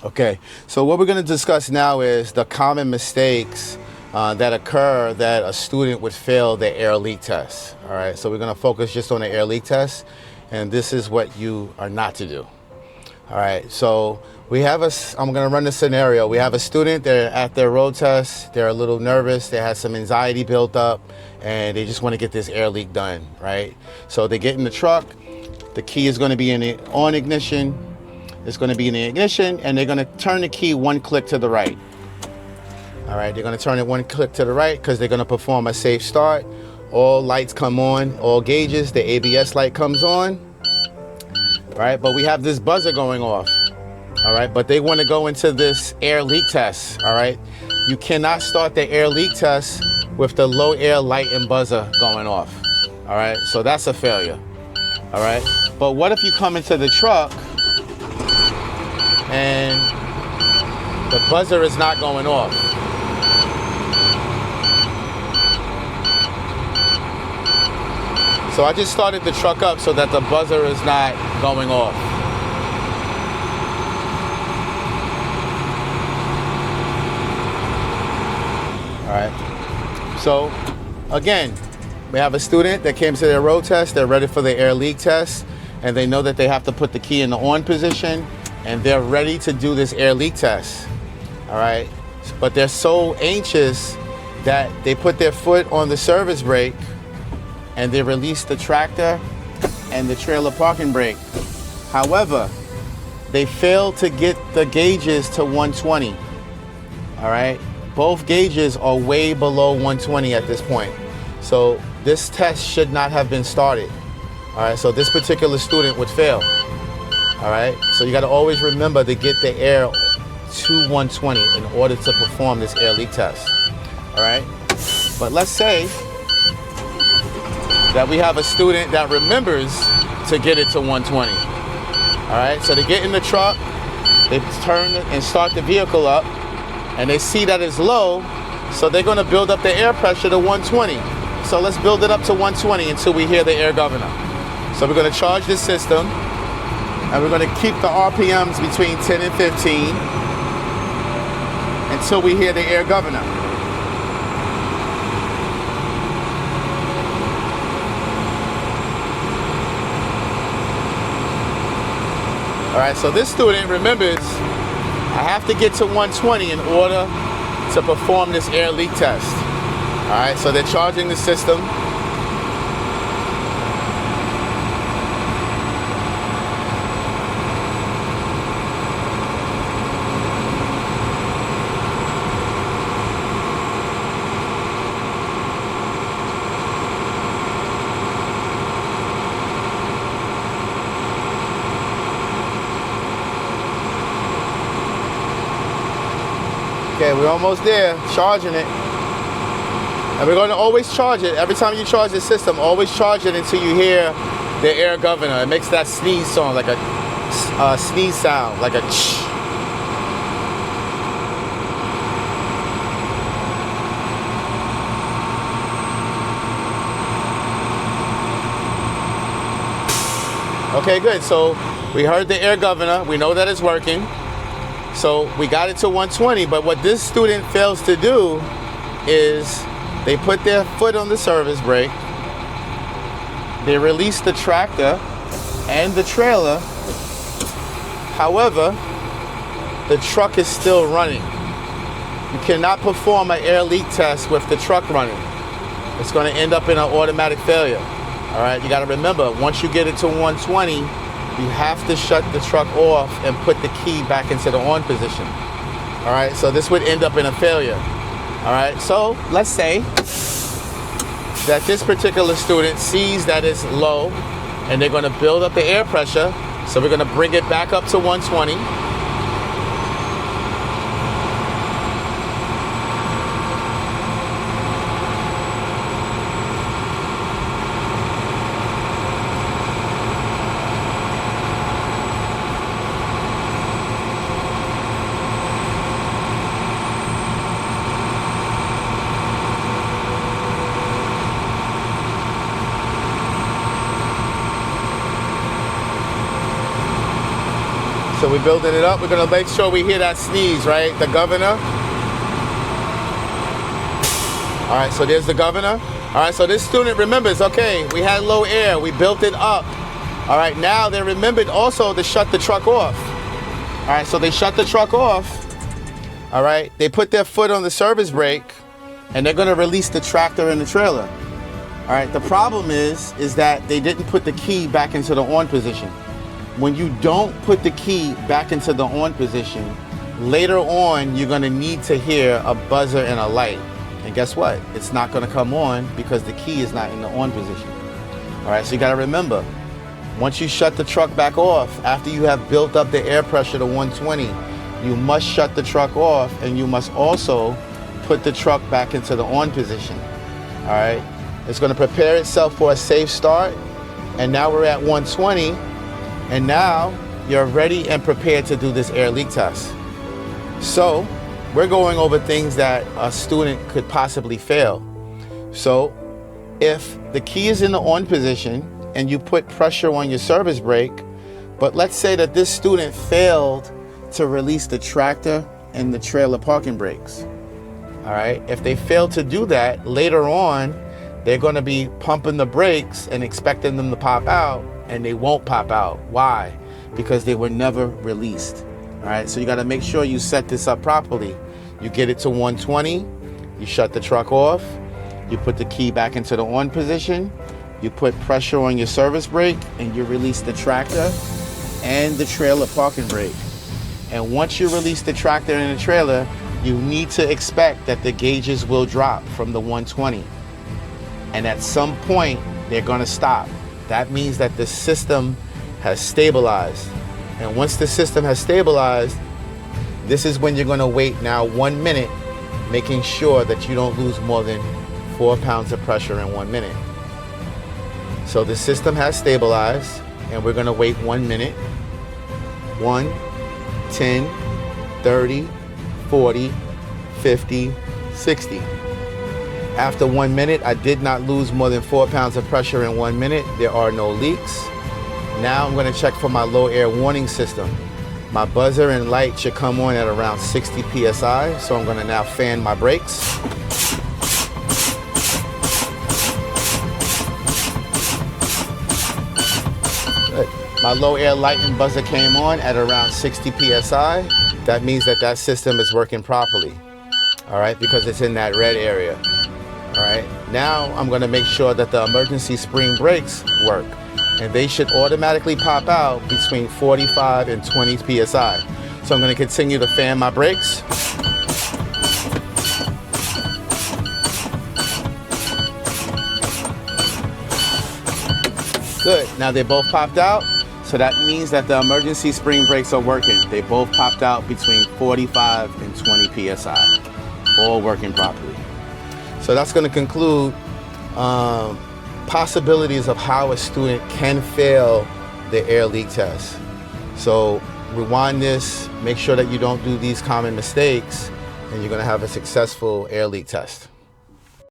Okay, so what we're going to discuss now is the common mistakes that occur that a student would fail the air leak test. All right, so we're going to focus just on the air leak test, and this is what you are not to do. All right, so I'm going to run the scenario. We have a student, they're at their road test, they're a little nervous, they have some anxiety built up, and they just want to get this air leak done, right? So they get in the truck, the key is going to be in the on ignition, it's going to be in the ignition, and they're going to turn the key one click to the right. All right, they're going to turn it one click to the right because they're going to perform a safe start. All lights come on, all gauges, the ABS light comes on. All right, but we have this buzzer going off. All right, but they want to go into this air leak test. All right, you cannot start the air leak test with the low air light and buzzer going off. All right, so that's a failure. All right, but what if you come into the truck and the buzzer is not going off? So I just started the truck up so that the buzzer is not going off. All right. So again, we have a student that came to their road test, they're ready for the air leak test, and they know that they have to put the key in the on position, and they're ready to do this air leak test. All right. But they're so anxious that they put their foot on the service brake and they release the tractor and the trailer parking brake. However, they failed to get the gauges to 120. All right. Both gauges are way below 120 at this point. So this test should not have been started. All right. So this particular student would fail. All right, so you got to always remember to get the air to 120 in order to perform this air leak test. All right, but let's say that we have a student that remembers to get it to 120. All right, so they get in the truck, they turn and start the vehicle up, and they see that it's low, so they're going to build up the air pressure to 120. So let's build it up to 120 until we hear the air governor. So we're going to charge this system. And we're going to keep the RPMs between 10 and 15 until we hear the air governor. All right, so this student remembers, I have to get to 120 in order to perform this air leak test. All right, so they're charging the system. Okay, we're almost there, charging it. And we're going to always charge it. Every time you charge the system, always charge it until you hear the air governor. It makes that sneeze song, like a sneeze sound, like a ch. Okay, good. So we heard the air governor. We know that it's working. So we got it to 120, but what this student fails to do is they put their foot on the service brake, they release the tractor and the trailer. However, the truck is still running. You cannot perform an air leak test with the truck running. It's going to end up in an automatic failure. All right, you got to remember, once you get it to 120, you have to shut the truck off and put the key back into the on position. All right, so this would end up in a failure. All right, so let's say that this particular student sees that it's low and they're going to build up the air pressure. So we're going to bring it back up to 120. So we're building it up. We're gonna make sure we hear that sneeze, right? The governor. All right, so there's the governor. All right, so this student remembers, okay, we had low air, we built it up. All right, now they remembered also to shut the truck off. All right, so they shut the truck off. All right, they put their foot on the service brake and they're gonna release the tractor and the trailer. All right, the problem is that they didn't put the key back into the on position. When you don't put the key back into the on position, later on, you're gonna need to hear a buzzer and a light. And guess what? It's not gonna come on because the key is not in the on position. All right, so you gotta remember, once you shut the truck back off, after you have built up the air pressure to 120, you must shut the truck off and you must also put the truck back into the on position. All right, it's gonna prepare itself for a safe start. And now we're at 120, and now you're ready and prepared to do this air leak test. So, we're going over things that a student could possibly fail. So if the key is in the on position and you put pressure on your service brake, but let's say that this student failed to release the tractor and the trailer parking brakes. All right, if they fail to do that, later on, they're gonna be pumping the brakes and expecting them to pop out, and they won't pop out. Why? Because they were never released. All right, so you gotta make sure you set this up properly. You get it to 120, you shut the truck off, you put the key back into the on position, you put pressure on your service brake, and you release the tractor and the trailer parking brake. And once you release the tractor and the trailer, you need to expect that the gauges will drop from the 120. And at some point, they're gonna stop. That means that the system has stabilized. And once the system has stabilized, this is when you're gonna wait now 1 minute, making sure that you don't lose more than 4 pounds of pressure in 1 minute. So the system has stabilized, and we're gonna wait 1 minute. 1, 10, 30, 40, 50, 60. After 1 minute, I did not lose more than 4 pounds of pressure in 1 minute. There are no leaks. Now I'm gonna check for my low air warning system. My buzzer and light should come on at around 60 PSI, so I'm gonna now fan my brakes. Good. My low air light and buzzer came on at around 60 PSI. That means that that system is working properly, all right, because it's in that red area, all right? Now I'm gonna make sure that the emergency spring brakes work, and they should automatically pop out between 45 and 20 PSI. So I'm gonna continue to fan my brakes. Good, now they both popped out. So that means that the emergency spring brakes are working. They both popped out between 45 and 20 PSI, all working properly. So that's gonna conclude possibilities of how a student can fail the air leak test. So rewind this, make sure that you don't do these common mistakes, and you're gonna have a successful air leak test.